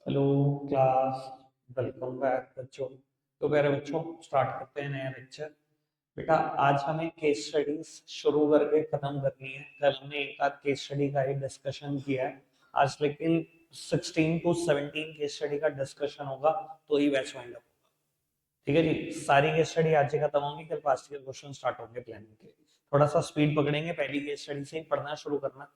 Hello class. Welcome back बच्चों। तो प्यारे बच्चों, स्टार्ट करते हैं नया लेक्चर। बेटा, आज हमें केस स्टडीज शुरू करके खत्म करनी है। कल हमने एक आध केस स्टडी का ही डिस्कशन किया है। आज लेकिन 16 टू 17 केस स्टडी का डिस्कशन होगा, तो ही बैच वाइंड अप होगा। ठीक है जी, सारी केस स्टडी आज ही खत्म होंगी, कल पास्ट के क्वेश्चन स्टार्ट होंगे प्लानिंग के। थोड़ा सा स्पीड पकड़ेंगे, पहली केस स्टडी से ही पढ़ना शुरू करना।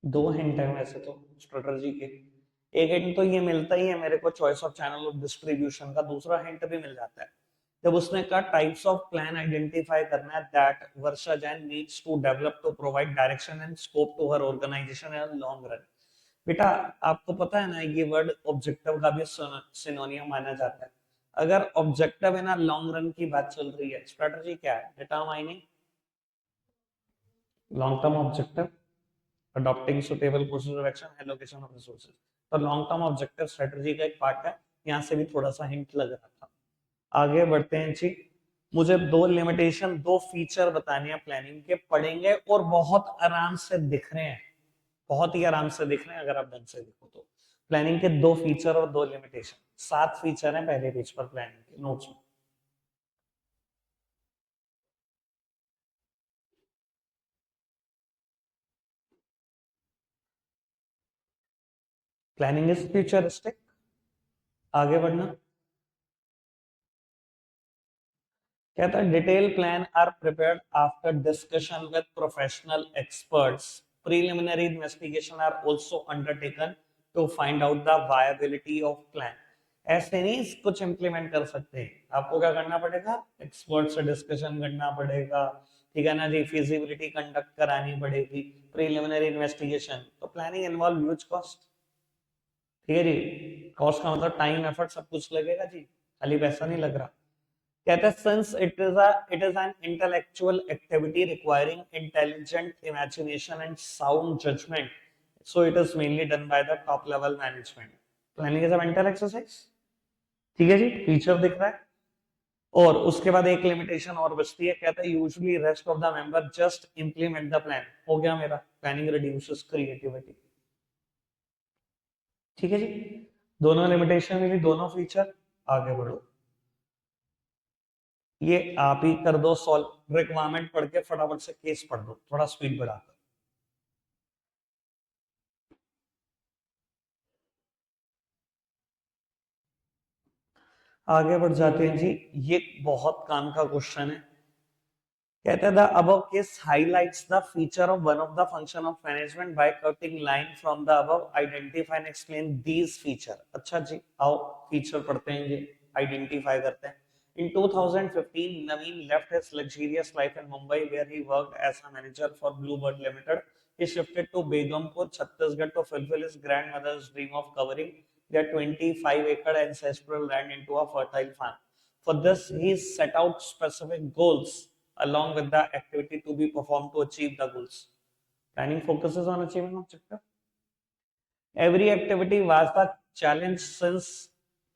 2 हिंट है वैसे तो स्ट्रेटजी के। एक हिंट तो ये मिलता ही है मेरे को choice of channel of distribution का, दूसरा हिंट भी मिल जाता है जब उसने कहा टाइप्स ऑफ प्लान आइडेंटिफाई करना है that Varsha Jain needs to develop to provide direction and scope to her organisation in long run. बेटा, आपको पता है ना, ये वर्ड ऑब्जेक्टिव का भी सिनोनियम माना जाता है। अगर ऑब्जेक्टिव है ना, लॉन्ग रन की बात चल रही है, स्ट्रेटजी क्या है? Data mining, long term objective, adopting suitable courses of action, allocation of resources। तो लॉन्ग टर्म ऑब्जेक्टिव स्ट्रेटजी का एक पार्ट है। यहाँ से भी थोड़ा सा हिंट लग रहा था। आगे बढ़ते हैं जी। मुझे दो लिमिटेशन, दो फीचर बताने हैं प्लानिंग के, पढ़ेंगे और बहुत आराम से दिख रहे हैं, बहुत ही आराम से दिख रहे हैं अगर आप ढंग से देखो तो। प्लानिंग के दो फीचर और दो लिमिटेशन, 7 फीचर हैं पहले पेज पर प्लानिंग के नोट्स में। Planning is futuristic. आगे बढ़ना। कहता है detail plan are prepared after discussion with professional experts. Preliminary investigation are also undertaken to find out the viability of plan. ऐसे नहीं कुछ इंप्लीमेंट कर सकते, आपको क्या करना पड़ेगा? एक्सपर्ट से डिस्कशन करना पड़ेगा, ठीक है ना जी, फिजिबिलिटी कंडक्ट करानी पड़ेगी, प्रीलिमिनरी इन्वेस्टिगेशन। तो प्लानिंग इन्वॉल्व ह्यूज कॉस्ट। ठीक है जी, कॉस्ट का मतलब टाइम एफर्ट सब कुछ लगेगा जी, खाली पैसा नहीं लग रहा। कहते हैं since it is an intellectual activity requiring intelligent imagination and sound judgment, so it is mainly done by the top level management। planning is a mental exercise। ठीक है जी, फीचर दिख रहा है। और उसके बाद एक लिमिटेशन और बचती है, कहता है usually rest of the member just implement the plan. हो गया मेरा, प्लानिंग रिड्यूसेस क्रिएटिविटी। ठीक है जी, दोनों लिमिटेशन मिली, दोनों फीचर। आगे बढ़ो, ये आप ही कर दो सॉल्व। रिक्वायरमेंट पढ़ के फटाफट से केस पढ़ दो, थोड़ा स्पीड बढ़ाकर। आगे बढ़ जाते हैं जी। ये बहुत काम का क्वेश्चन है। कहते हैं the above case highlights the feature of one of the function of management by cutting line from the above, identify and explain these feature. अच्छा जी, आओ फीचर पढ़ते हैं, ये आइडेंटिफाई करते हैं। In 2015, Naveen left his luxurious life in Mumbai, where he worked as a manager for Bluebird Limited. He shifted to Begumpur, Chhattisgarh, to fulfill his grandmother's dream of covering their 25-acre ancestral land into a fertile farm. For this, he set out specific goals along with the activity to be performed to achieve the goals. Planning focuses on achieving objective. Every activity was a challenge since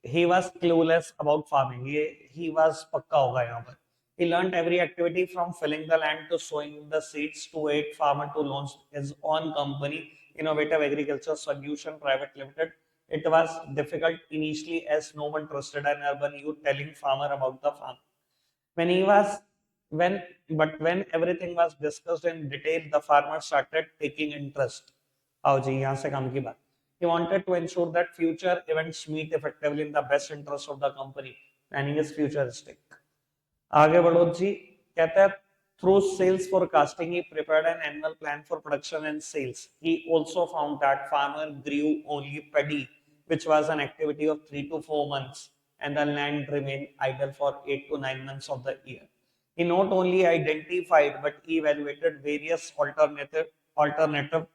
he was clueless about farming. He was पक्का होगा यहाँ पर। He learned every activity from filling the land to sowing the seeds to aid farmer to launch his own company, Innovative Agriculture Solution Private Limited. It was difficult initially as no one trusted an urban youth telling farmer about the farm. When he was when when everything was discussed in detail, the farmer started taking interest। आओ जी, यहाँ से काम की बात। He wanted to ensure that future events meet effectively in the best interest of the company। Planning is futuristic। आगे बढ़ो जी। कहता है through sales forecasting he prepared an annual plan for production and sales। He also found that farmer grew only paddy, which was an activity of 3 to 4 months, and the land remained idle for 8 to 9 months of the year। He not only identified but evaluated various alternative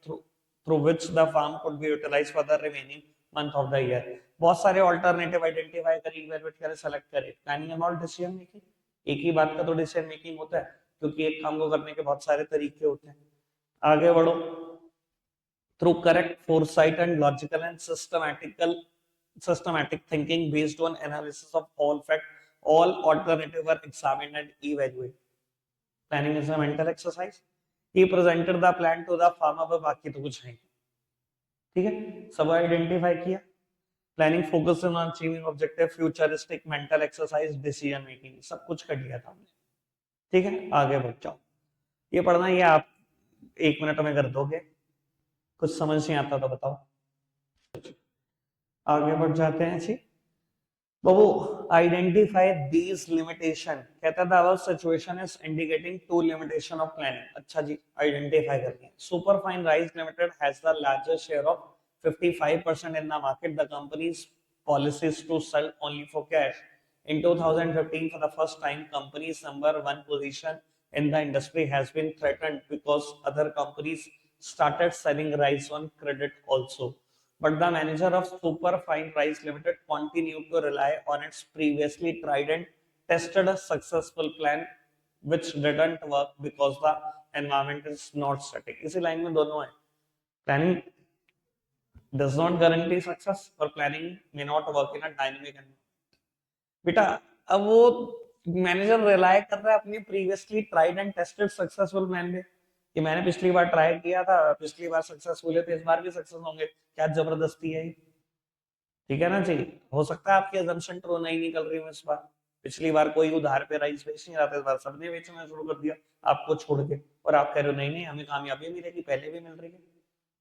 through which the farm could be utilized for the remaining month of the year। बहुत सारे alternative identify करे, evaluate करे, select करे। Planning and all decision making. एक ही बात का तो decision making होता है, क्योंकि एक काम को करने के बहुत सारे तरीके होते हैं। आगे बढ़ो। Through correct foresight and logical and systematical systematic thinking based on analysis of all fact, all alternative were examined and evaluated. Planning is a mental exercise. He presented the plan to the farmer, पर बाकी तो कुछ नहीं, ठीक है, सब identify किया. Planning focus on achieving objective, futuristic, mental exercise, decision making, सब कुछ कर लिया था हमने. ठीक है, आगे बढ़ जाओ. ये पढ़ना, ये आप 1 मिनट में कर दोगे. कुछ समझ नहीं आता तो बताओ. आगे बढ़ जाते हैं जी. बाबू, आइडेंटिफाई दीज लिमिटेशन. कहता था अब situation is indicating to limitation of planning. अच्छा जी, आइडेंटिफाई करनी है. Super fine rice limited has the largest share of 55% in the market. The company's policies to sell only for cash. In 2015, for the first time, company's #1 position in the industry has been threatened because other companies started selling rice on credit also. But the manager of Superfine Rice Limited continued to rely on its previously tried and tested a successful plan, which didn't work because the environment is not static. इसी line में दोनों है. Planning does not guarantee success or planning may not work in a dynamic environment. बेटा, अब वो manager rely कर रहा है अपनी previously tried and tested successful plan पे कि मैंने पिछली बार ट्राई किया था, पिछली बार सक्सेसफुल है तो इस बार भी सक्सेस होंगे. क्या जबरदस्ती है. ठीक है ना जी. हो सकता है आपकी अजम्पशन ट्रू नहीं निकल रही है इस बार. पिछली बार कोई उधार पे राइस बेच नहीं रहा था, इस बार सबने बेचना शुरू कर दिया आपको छोड़ के, और आप कह रहे हो नहीं नहीं हमें कामयाबी मिलेगी, पहले भी मिल रही है.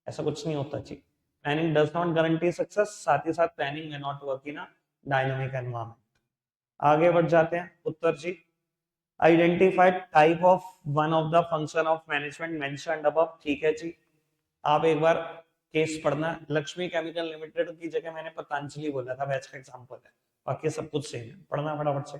ऐसा कुछ नहीं होता जी. Planning does not guarantee success. साथ ही साथ प्लानिंग में not work in a dynamic environment. आगे बढ़ जाते हैं. उत्तर जी, identify type of one of the function of management mentioned above. ठीक है जी, आप एक बार केस पढ़ना. लक्ष्मी केमिकल लिमिटेड की जगह मैंने पतंजलि बोला था, बैच का एग्जांपल है, बाकी सब कुछ सेम है. पढ़ना फटाफट से.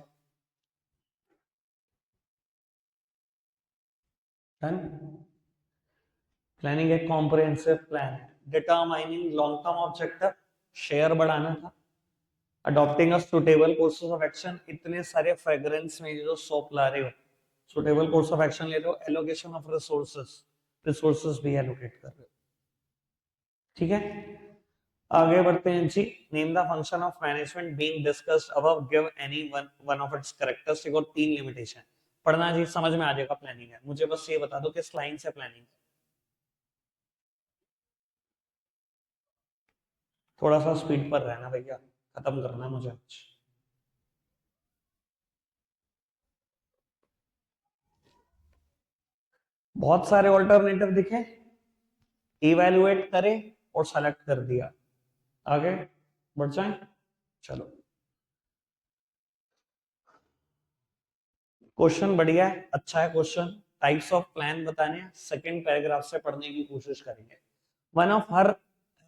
प्लानिंग एक कॉम्प्रिहेंसिव प्लान है. Determining long term objective, share बढ़ाना था. Adopting a suitable courses of action. इतने सारे फ्रेग्रेंस में जो सोप ला रहे हो, सुटेबल कोर्स ऑफ एक्शन ले रहे हो. एलोकेशन ऑफ रिसोर्सेज, रिसोर्सेज भी एलोकेट कर रहे हो. ठीक है, आगे बढ़ते हैं जी. Name the function of management being discussed above, give any one of its characteristic. और 3 लिमिटेशन. पढ़ना जी, समझ में आ जाएगा. प्लानिंग है, मुझे बस ये बता दो किस लाइन से प्लानिंग है. थोड़ा सा स्पीड पर रहना भैया, खत्म करना मुझे आज. बहुत सारे ऑल्टरनेटिव दिखे, इवेल्युएट करें और सेलेक्ट कर दिया. आगे बढ़ जाए. चलो, क्वेश्चन बढ़िया है, अच्छा है क्वेश्चन. टाइप्स ऑफ प्लान बताने हैं, सेकंड पैराग्राफ से पढ़ने की कोशिश करेंगे. One of her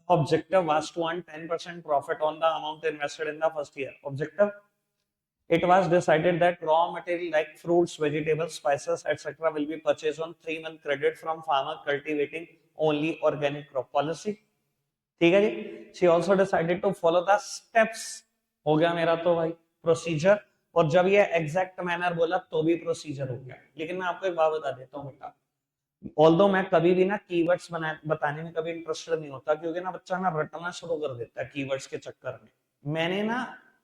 objective was to earn 10% profit on the amount invested in the first year. Objective, it was decided that raw material like fruits, vegetables, spices, etc. will be purchased on 3-month credit from farmer cultivating only organic crop. Policy, ठीक है जी. She also decided to follow the steps. हो गया मेरा तो भाई procedure. और जब ये एग्जैक्ट मैनर बोला तो भी प्रोसीजर हो गया. लेकिन मैं आपको एक बात बता देता हूँ बेटा, ऑल्दो मैं कभी भी ना कीवर्ड्स बताने में कभी इंटरेस्टेड नहीं होता, क्योंकि ना बच्चा ना रटना शुरू कर देता है कीवर्ड्स के चक्कर में. मैंने ना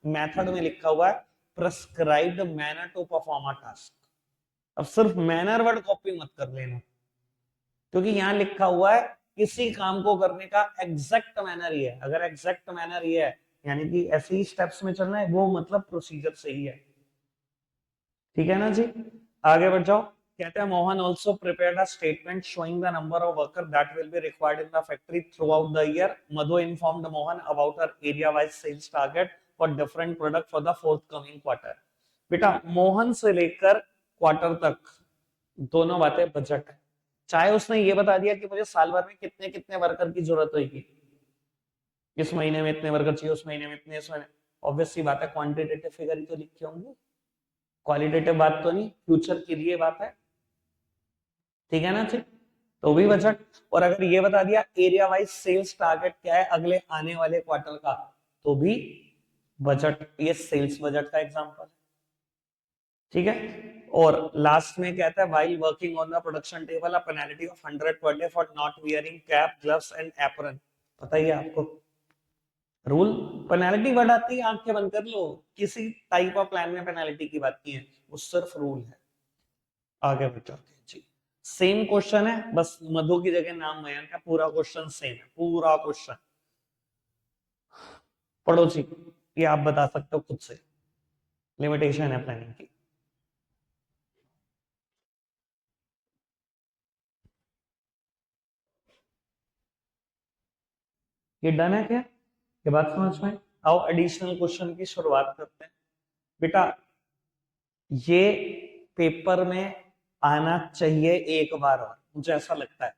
मेथड में लिखा हुआ है prescribed manner to perform a task. अब सिर्फ मैनर वर्ड कॉपी मत कर लेना, क्योंकि यहाँ लिखा हुआ है किसी काम को करने का एग्जैक्ट मैनर ही है. अगर एग्जैक्ट मैनर ही है यानी कि ऐसे ही स्टेप्स में चलना है, वो मतलब प्रोसीजर सही है. ठीक है ना जी. आगे बढ़ जाओ. कहते हैं Mohan also prepared a statement showing the number of workers that will be required in the factory throughout the year. Madhu informed Mohan about her area-wise sales target for different product for the forthcoming quarter. बेटा, मोहन से लेकर quarter तक दोनों बातें budget है. चाहे उसने ये बता दिया कि मुझे साल भर में कितने कितने वर्कर की जरूरत होगी, इस महीने में इतने वर्कर चाहिए, उस महीने में इतने, इस महीने, ऑब्वियस सी बात है क्वांटिटेटिव फिगर ही तो लिख के होंगे, क्वालिटेटिव बात तो नहीं, फ्यूचर के लिए बात है. ठीक है ना जी. तो भी बजट. और अगर ये बता दिया एरिया वाइज सेल्स टारगेट क्या है अगले आने वाले क्वार्टर का, तो भी बजट. ये सेल्स बजट का एग्जांपल है. ठीक है. और लास्ट में कहता है while working on the production table a penalty of 100 per day for not wearing cap, gloves and apron. पता ही है आपको. रूल, पेनाल्टी वर्ड आती है, आंखें बंद कर लो, किसी टाइप ऑफ प्लान में पेनाल्टी की बात नहीं है, वो सिर्फ रूल है। आगे बढ़ते हैं जी। सेम क्वेश्चन है, बस मधु की जगह नाम मयंक है, पूरा क्वेश्चन सेम है, पूरा क्वेश्चन पढ़ो जी, ये आप बता सकते हो खुद से, लिमिटेशन है प्लानिंग की। ये डन है क्या, ये बात समझ में? आओ एडिशनल क्वेश्चन की शुरुआत करते हैं बेटा। ये पेपर में आना चाहिए एक बार और, मुझे ऐसा लगता है।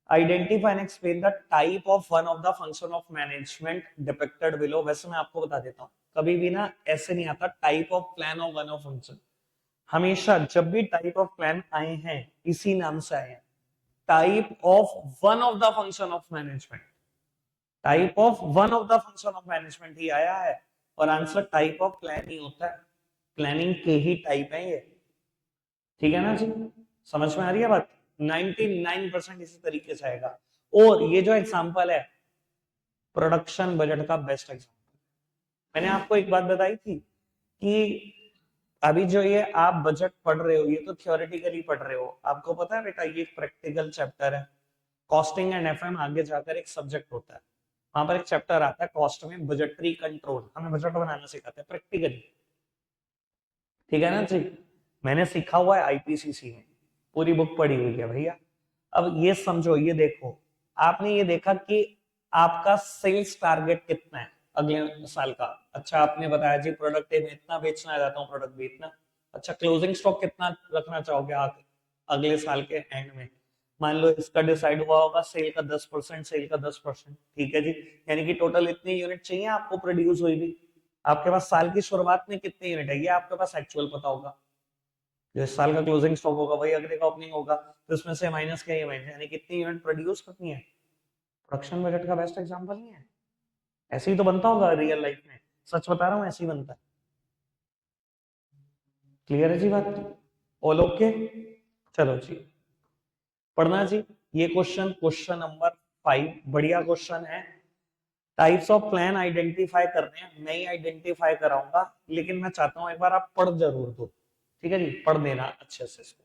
Identify and explain the type of one of the function of management depicted below. वैसे मैं आपको बता देता हूँ, कभी भी ना ऐसे नहीं आता type of plan of one of function, हमेशा जब भी टाइप ऑफ प्लान आए हैं इसी नाम से आए हैं, type of one of the function of management, type of one of the function of management ही आया है, और आंसर टाइप ऑफ प्लान ही होता है, प्लानिंग के ही टाइप है ये, ठीक है ना जी? समझ में आ रही है बात? 99% इसी तरीके से आएगा। और ये जो एग्जांपल है प्रोडक्शन बजट का बेस्ट एग्जांपल, मैंने आपको एक बात बताई थी कि अभी जो ये आप बजट पढ़ रहे हो, ये तो थियोरेटिकली पढ़ रहे हो, आपको पता है बेटा ये एक प्रैक्टिकल चैप्टर है। कॉस्टिंग एंड एफएम आगे जाकर एक सब्जेक्ट होता है, वहां पर एक चैप्टर आता है कॉस्ट में, बजटरी कंट्रोल, हमें बजट बनाना सिखाते हैं प्रैक्टिकली, ठीक है ना जी? मैंने सीखा हुआ है आईपीसीसी में, पूरी बुक पढ़ी हुई है भैया। अब ये समझो, ये देखो, आपने ये देखा कि आपका सेल्स टारगेट कितना है अगले साल का। अच्छा, आपने बताया जी प्रोडक्ट में इतना बेचना चाहता हूँ, प्रोडक्ट भी इतना। अच्छा, क्लोजिंग स्टॉक कितना रखना चाहोगे आप अगले साल के एंड में? मान लो इसका डिसाइड हुआ होगा सेल का 10%, सेल का 10%, ठीक है जी, यानी कि टोटल इतनी यूनिट चाहिए आपको प्रोड्यूस हुई भी। आपके पास साल की शुरुआत में कितनी यूनिट है ये आपके पास एक्चुअल पता होगा, जो इस साल का क्लोजिंग स्टॉक होगा वही अगले का ओपनिंग होगा, तो इसमें से माइनस क्या, ये माइनस, यानी कितनी यूनिट प्रोड्यूस करनी है। प्रोडक्शन बजट का बेस्ट एग्जांपल नहीं है? ऐसे ही तो बनता होगा रियल लाइफ में, सच बता रहा हूँ, ऐसे ही बनता है। क्लियर है जी बात? All okay? चलो जी, पढ़ना जी। ये क्वेश्चन, क्वेश्चन नंबर 5, बढ़िया क्वेश्चन है। टाइप्स ऑफ प्लान आइडेंटिफाई करने हैं, मैं ही आइडेंटिफाई कराऊंगा, लेकिन मैं चाहता हूं एक बार आप पढ़ जरूर दो, ठीक है जी? पढ़ देना अच्छे से इसको।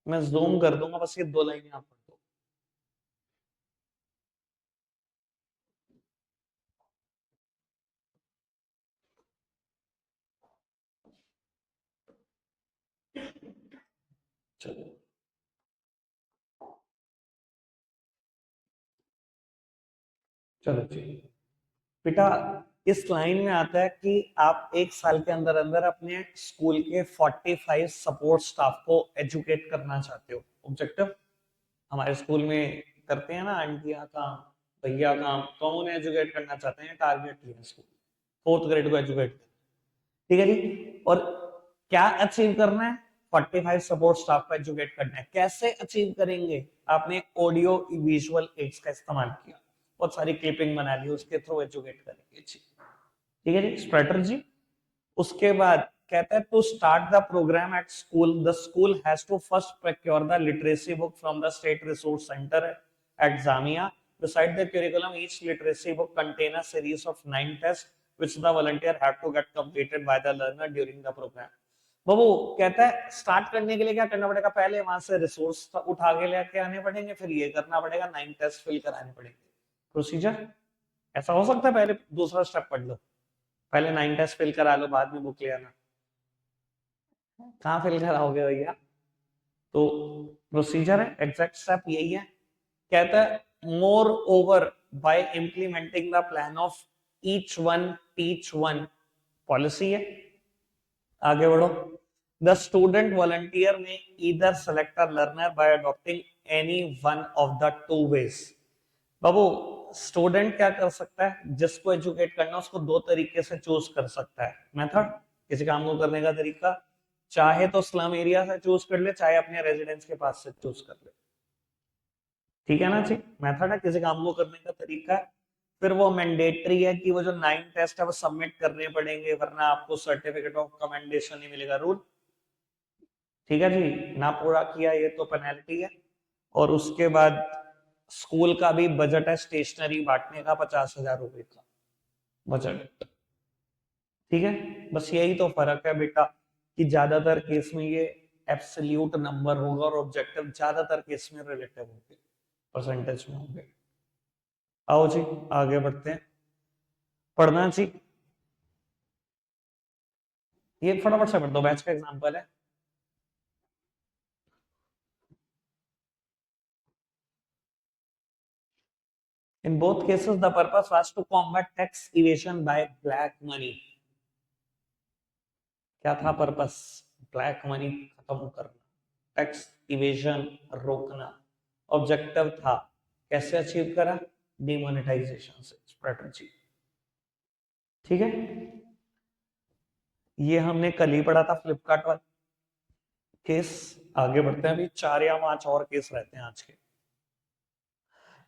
मैं जूम कर दूंगा, बस ये 2 लाइनें आप पढ़ दो। चलो चलो जी बेटा, इस लाइन में आता है कि आप एक साल के अंदर अंदर अपने स्कूल के 45 सपोर्ट स्टाफ को एजुकेट करना चाहते हो। ऑब्जेक्टिव हमारे स्कूल में करते हैं ना आंटियां काम, भैया काम, तो हम उन्हें एजुकेट करना चाहते हैं, टारगेट लिया स्कूल 4th ग्रेड को एजुकेट करना, ठीक है जी? और क्या अचीव करना है? 45 सपोर्ट स्टाफ को एजुकेट करना है। कैसे अचीव करेंगे? आपने ऑडियो विजुअल एड्स का इस्तेमाल किया, बहुत सारी क्लिपिंग बना ली, उसके थ्रू एजुकेट करेंगे जी, ठीक है जी, स्ट्रेटजी। उसके बाद कहता है to start the programme at school the school has to first procure the literacy book from the state resource centre at Jamia. Beside the curriculum, each literacy book contain a series of 9 tests which the volunteer have to get completed by the learner during the program. बाबू कहता है start करने के लिए क्या करना पड़ेगा? पहले वहां से रिसोर्स उठा के लेके आने पड़ेंगे, फिर ये करना पड़ेगा, 9 टेस्ट फिल कराने पड़ेंगे। प्रोसीजर ऐसा हो सकता है? पहले दूसरा स्टेप पढ़ लो, पहले 9 टेस्ट फिल करा लो, बाद में बुक ले आना। कहाँ फिल कराओगे भैया? तो प्रोसीजर है, एग्जैक्ट स्टेप यही है। कहता है moreover by implementing the plan of each one teach one policy है। आगे बढ़ो। The student volunteer may either select a learner by adopting any one of the two ways. बाबू student क्या कर सकता है? जिसको एजुकेट करना उसको 2 तरीके से चूज कर सकता है, मेथड, किसी काम को करने का तरीका। चाहे तो स्लम एरिया से चूज कर ले, चाहे अपने रेजिडेंस के पास से चूज कर ले, ठीक है ना जी? मेथड है, किसी काम को करने का तरीका है। फिर वो मैंडेटरी है कि वो जो 9 टेस्ट है वो सबमिट करने पड़ेंगे, वरना आपको सर्टिफिकेट ऑफ कमेंडेशन नहीं मिलेगा, रूल, ठीक है जी? ना पूरा किया ये तो पेनल्टी है। और उसके बाद स्कूल का भी बजट है स्टेशनरी बांटने का 50,000 रुपए का बजट। ठीक है, बस यही तो फर्क है बेटा कि ज्यादातर केस में ये एब्सोल्यूट नंबर होगा और ऑब्जेक्टिव ज्यादातर केस में रिलेटिव होंगे, परसेंटेज में होंगे। आओ जी आगे बढ़ते हैं, पढ़ना जी, ये फटाफट से पढ़ दो, बैच का एग्जांपल है। In both cases, the purpose was to combat tax evasion by black money. क्या था पर्पस? ब्लैक मनी खत्म करना, टैक्स इवेजन रोकना। ऑब्जेक्टिव था कैसे अचीव करा? डिमोनेटाइजेशन से, स्ट्रेटजी। ठीक है, ये हमने कल ही पढ़ा था फ्लिपकार्ट वाला केस। आगे बढ़ते हैं, अभी 4 या 5 और केस रहते हैं आज के।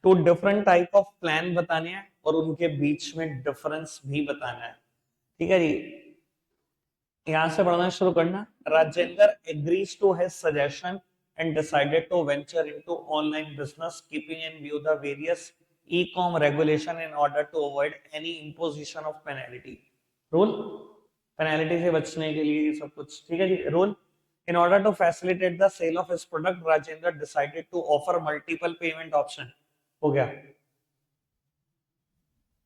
तो डिफरेंट टाइप ऑफ प्लान बताने हैं और उनके बीच में डिफरेंस भी बताना है। ठीक है जी, यहां से पढ़ना शुरू करना। Rajendra agrees to his suggestion and decided to venture into online business, keeping in view the various e-com regulation in order to avoid any imposition of penalty. Rule, penalty से बचने के लिए ये सब कुछ। ठीक है जी, rule, in order to facilitate the sale of his product, Rajendra decided to offer multiple payment option. हो गया,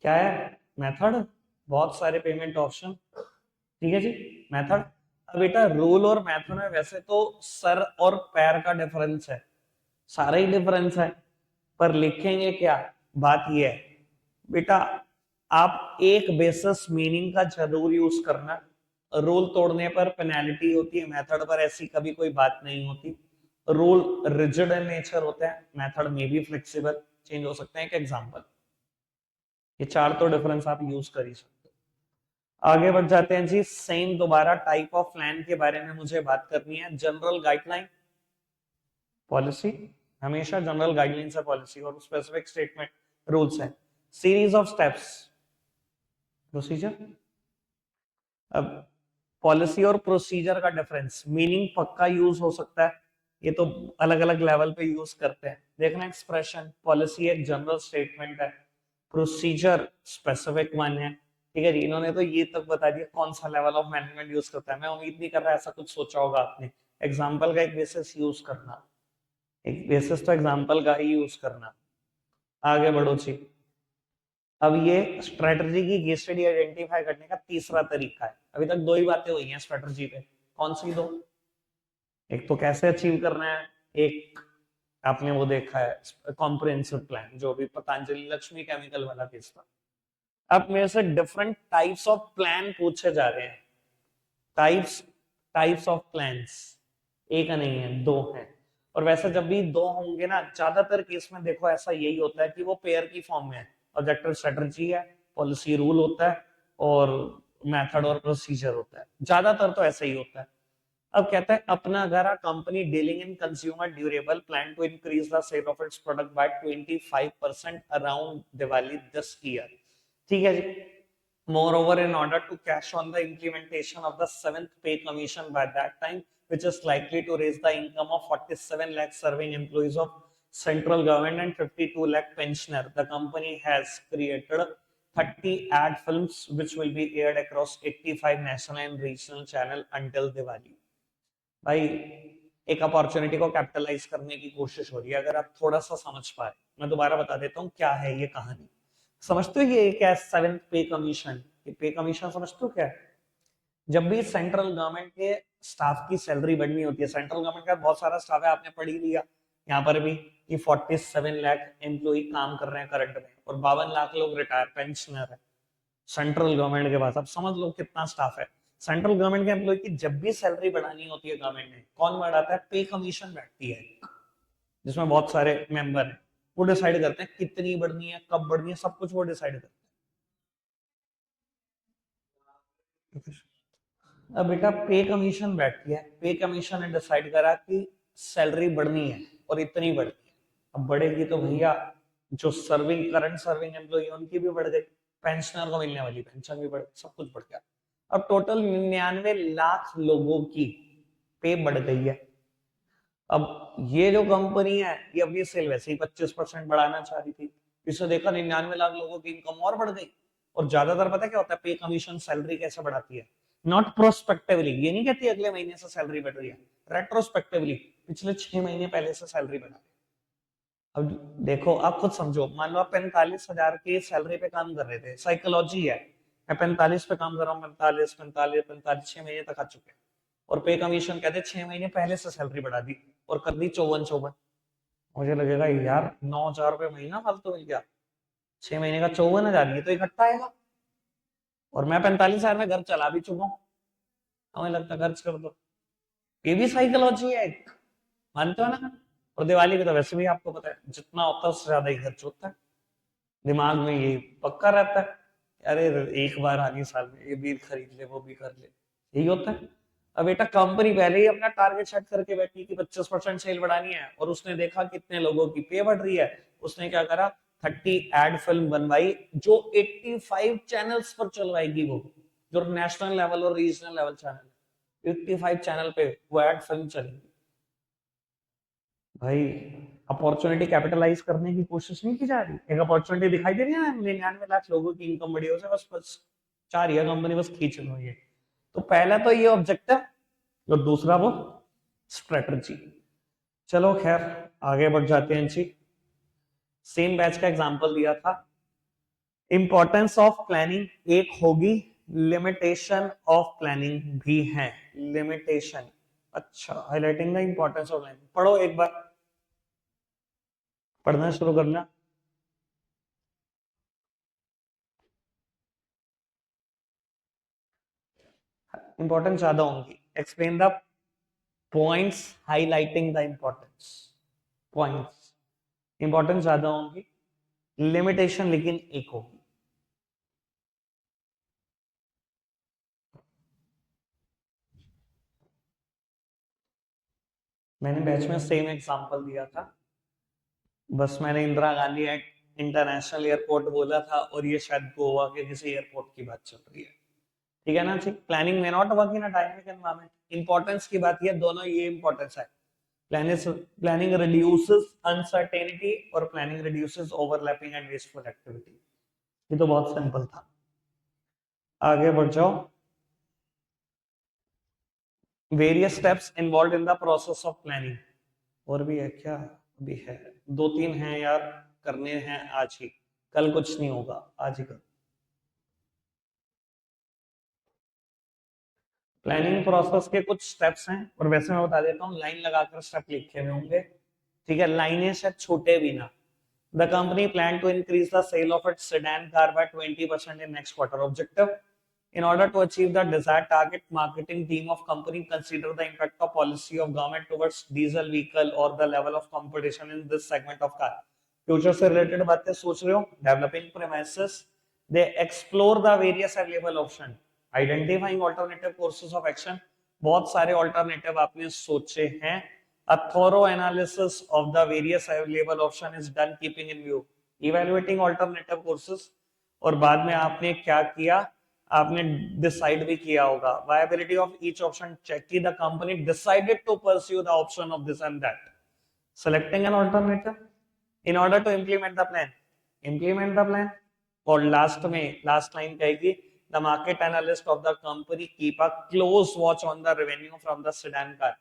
क्या है मेथड? बहुत सारे पेमेंट ऑप्शन। ठीक है जी, मेथड। अब बेटा रूल और मेथड में वैसे तो सर और पैर का डिफरेंस है, सारा ही डिफरेंस है, पर लिखेंगे क्या? बात ये है बेटा, आप एक बेसिस मीनिंग का जरूर यूज करना। रूल तोड़ने पर पेनल्टी होती है, मेथड पर ऐसी कभी कोई बात नहीं होती। रूल रिजिड इन नेचर होता है, मेथड में भी फ्लेक्सिबल चेंज हो सकते हैं। एक एग्जांपल, ये 4 तो डिफरेंस आप यूज कर ही सकते हो। आगे बढ़ जाते हैं जी, सेम दोबारा टाइप ऑफ प्लान के बारे में मुझे बात करनी है। जनरल गाइडलाइन, पॉलिसी, हमेशा जनरल गाइडलाइंस है पॉलिसी, और स्पेसिफिक स्टेटमेंट रूल्स है। Series of steps, procedure. अब पॉलिसी और प्रोसीजर का डिफरेंस, मीनिंग पक्का यूज हो सकता है, ये तो अलग अलग लेवल पे यूज करते हैं। देखना एक्सप्रेशन, पॉलिसी एक जनरल स्टेटमेंट है, प्रोसीजर स्पेसिफिक वन है। ठीक है जी, इन्होंने तो ये तक बता दिया कौन सा लेवल ऑफ मैनेजमेंट यूज करता है। मैं उम्मीद नहीं कर रहा ऐसा कुछ सोचा होगा आपने। एग्जाम्पल का एक बेसिस यूज करना, एक बेसिस तो एग्जाम्पल का ही यूज करना। आगे बढ़ो जी, अब ये स्ट्रेटजी की केस स्टडी आइडेंटिफाई करने का तीसरा तरीका है। अभी तक 2 ही बातें हुई हैं स्ट्रेटजी पे, कौन सी 2? एक तो कैसे अचीव करना है, एक आपने वो देखा है कॉम्प्रिहेंसिव प्लान, जो भी पतंजलि लक्ष्मी केमिकल वाला केस था। अब मेरे से डिफरेंट टाइप्स ऑफ प्लान पूछे जा रहे हैं। टाइप्स, टाइप्स ऑफ प्लान्स एक नहीं है, 2 हैं। और वैसे जब भी 2 होंगे ना, ज्यादातर केस में देखो ऐसा यही होता है कि वो पेयर की फॉर्म में है। ऑब्जेक्टिव स्ट्रेटजी है, पॉलिसी रूल होता है, और मेथड और प्रोसीजर होता है। ज्यादातर तो ऐसा ही होता है। अब कहता है अपना अगर company dealing in consumer durable plan to increase the sale of its product by 25% around Diwali this year. ठीक है जी, moreover in order to cash on the implementation of the 7th pay commission by that time, which is likely to raise the income of 47 lakh serving employees of central government and 52 lakh pensioner, the company has created 30 ad films which will be aired across 85 national and regional channel until Diwali. भाई एक opportunity को capitalise करने की कोशिश हो रही है। अगर आप थोड़ा सा समझ पाए, मैं दोबारा बता देता हूँ क्या है ये कहानी। समझते हो ये क्या है? 7th पे कमीशन। ये पे कमीशन समझते हो क्या है? जब भी सेंट्रल गवर्नमेंट के स्टाफ की सैलरी बढ़नी होती है, सेंट्रल गवर्नमेंट का बहुत सारा स्टाफ है, आपने पढ़ ही लिया यहाँ पर भी कि 47 लाख एम्प्लॉय काम कर रहे हैं करंट में, और 52 लाख लोग रिटायर पेंशनर है सेंट्रल गवर्नमेंट के पास। अब समझ लो कितना स्टाफ है। सेंट्रल गवर्नमेंट के एम्प्लॉय की जब भी सैलरी बढ़ानी होती है गवर्नमेंट ने, कौन बढ़ाता है? पे कमीशन बैठती है, जिसमें बहुत सारे मेंबर हैं। वो डिसाइड करते हैं कितनी बढ़नी है, कब बढ़नी है, सब कुछ वो डिसाइड करते हैं। अब बेटा पे कमीशन बैठती है, पे कमीशन ने डिसाइड करा कि सैलरी बढ़नी है और इतनी बढ़नी है। अब बढ़ेगी तो भैया जो सर्विंग करंट सर्विंग एम्प्लॉई उनकी भी बढ़ गई, पेंशनर को मिलने वाली पेंशन भी बढ़, सब कुछ बढ़ गया। अब टोटल 99 लाख लोगों की पे बढ़ गई है। अब ये जो कंपनी है ये अपनी सेल वैसे ही 25% बढ़ाना चाह रही थी, इससे देखा 99 लाख लोगों की इनकम और बढ़ गई। और ज्यादातर पता है क्या होता है, पे कमीशन सैलरी कैसे बढ़ाती है, नॉट प्रोस्पेक्टिवली, ये नहीं कहती अगले महीने से सैलरी बढ़ रही है, रेट्रोस्पेक्टिवली पिछले 6 महीने पहले से सैलरी बढ़ा। अब देखो आप खुद समझो, मान लो आप 45,000 की सैलरी पे काम कर रहे थे, साइकोलॉजी है, मैं 45 पे काम कर रहा हूँ, 45 6 महीने तक आ चुके हैं, और पे कमीशन कहते 6 महीने पहले से सैलरी बढ़ा दी और कर दी 54-54। मुझे लगेगा यार 9,000 रुपये महीना फालतू मिल गया, 6 महीने का 54,000, ये तो इकट्ठा आएगा, और मैं 45,000 में घर चला भी चुका हूँ, हमें लगता खर्च कर दो। ये भी साइकोलॉजी है एक, मानते हो ना। और दिवाली पे तो वैसे भी आपको पता है जितना होता है उससे ज्यादा ही खर्च होता है, दिमाग में ये पक्का रहता है, अरे एक बार आनी साल में, ये भी खरीद ले वो भी कर ले, यही होता है। अब बेटा कंपनी पहले ही अपना टारगेट सेट करके बैठी कि 25% सेल बढ़ानी है, और उसने देखा कितने लोगों की पे बढ़ रही है, उसने क्या करा, 30 एड फिल्म बनवाई जो 85 चैनल्स पर चलवाएगी, वो जो नेशनल लेवल और रीजनल लेवल चैनल, 85 चैनल पे वो एड फिल्म चलेगी। भाई अपॉर्चुनिटी कैपिटलाइज करने की कोशिश नहीं की जा रही, एक अपॉर्चुनिटी दिखाई दे रही है ना, 99 लाख लोगों की इनकम बढ़ी है, उसे बस बस चाह रही है कंपनी, बस खींच रही है। तो पहला तो ये ऑब्जेक्टिव, और दूसरा वो स्ट्रेटजी। चलो खैर आगे बढ़ जाते हैं जी। सेम बैच का एग्जांपल दिया था, इंपॉर्टेंस ऑफ प्लानिंग एक होगी, लिमिटेशन ऑफ प्लानिंग भी है, लिमिटेशन। अच्छा, highlighting the importance of planning, पढ़ो एक बार, पढ़ना शुरू करना। इंपॉर्टेंस ज्यादा होंगी, explain the points highlighting the importance, points, importance ज्यादा होंगी, लिमिटेशन लेकिन एक होगी। मैंने बैच में सेम एग्जांपल दिया था, बस मैंने इंदिरा गांधी इंटरनेशनल एयरपोर्ट बोला था, और ये शायद गोवा के किसी एयरपोर्ट की बात चल रही है, ठीक है ना जी। प्लानिंग में not work in a dynamic environment, importance की बात, ये दोनों ये इंपॉर्टेंस है, प्लानिंग रिड्यूसेस अनसर्टेनिटी और planning reduces overlapping and wasteful activity. ये तो बहुत सिंपल था, आगे बढ़ जाओ। Various steps involve in the process of planning, और भी है क्या, भी है, 2-3 हैं यार, करने हैं आज ही, कल कुछ नहीं होगा, आज ही कर। प्लानिंग प्रोसेस के कुछ स्टेप्स हैं, और वैसे मैं बता देता हूँ, लाइन लगाकर स्टेप लिखे हुए होंगे, ठीक है, लाइनें शायद छोटे भी ना। The company planned to increase the sale of its sedan car by 20% in next quarter. Objective: in order to achieve the desired target, marketing team of company consider the impact of policy of government towards diesel vehicle or the level of competition in this segment of car. Future से related बातें सोच रहे हो, developing premises, they explore the various available option, identifying alternative courses of action, बहुत सारे alternative आपने सोचे हैं, a thorough analysis of the various available option is done keeping in view evaluating alternative courses, और बाद में आपने क्या किया, आपने डिसाइड भी किया होगा, viability of each option check की, the company decided to pursue the option of this and that, selecting an alternative in order to implement the plan, और लास्ट में लास्ट लाइन कहेगी, the market analyst of the company keep a close watch on the revenue from the sedan car,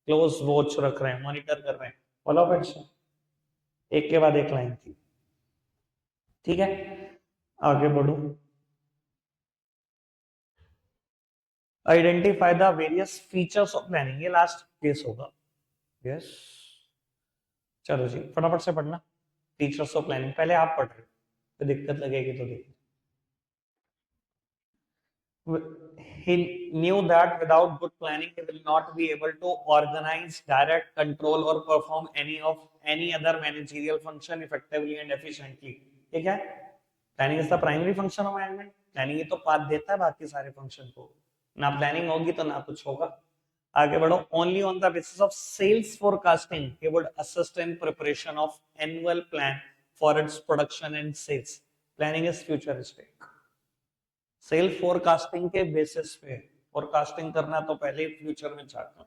close watch रख रहे हैं, monitor कर रहे हैं, follow up action, एक के बाद एक लाइन थी, ठीक है। आगे बढ़ो, identify the various features of planning, ये लास्ट केस होगा, यस। चलो जी फटाफट से पढ़ना, फीचर्स ऑफ प्लानिंग पहले आप पढ़ रहे हो, तो दिक्कत लगेगी तो देख। He knew that without good planning, he will not be able to organize, direct, control, or perform any other managerial function effectively and efficiently. ठीक है? Planning is the primary function of management. Planning ही तो path देता है बाकी सारे function को, ना planning होगी तो ना कुछ होगा। आगे बढ़ो, only on the basis of sales forecasting he would assist in preparation of annual plan for its production and sales. Planning is futuristic, sale forecasting के बेसिस पे, फोरकास्टिंग करना तो पहले ही फ्यूचर में चाहता हूं,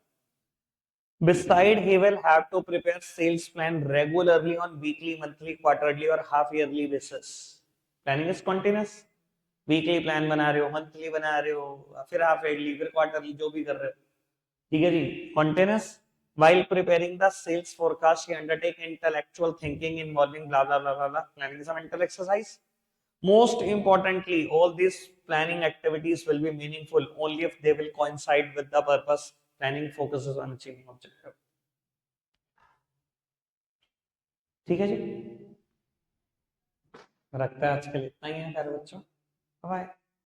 Beside, he will have to prepare sales plan regularly on weekly, monthly, quarterly or half yearly basis. Planning is continuous. Weekly plan बना रहे हो, मंथली बना रहे हो, फिर हाफ ईयरली, फिर क्वार्टरली, जो भी कर रहे हो, ठीक है जी, continuous. While preparing the sales forecast, he undertake intellectual thinking involving blah blah blah blah blah. Planning is a mental exercise. Most importantly, all these planning activities will be meaningful only if they will coincide with the purpose. Planning focuses on achieving objective. ठीक है जी, रखता है आज के लिए इतना ही है प्यारे बच्चों. बाय.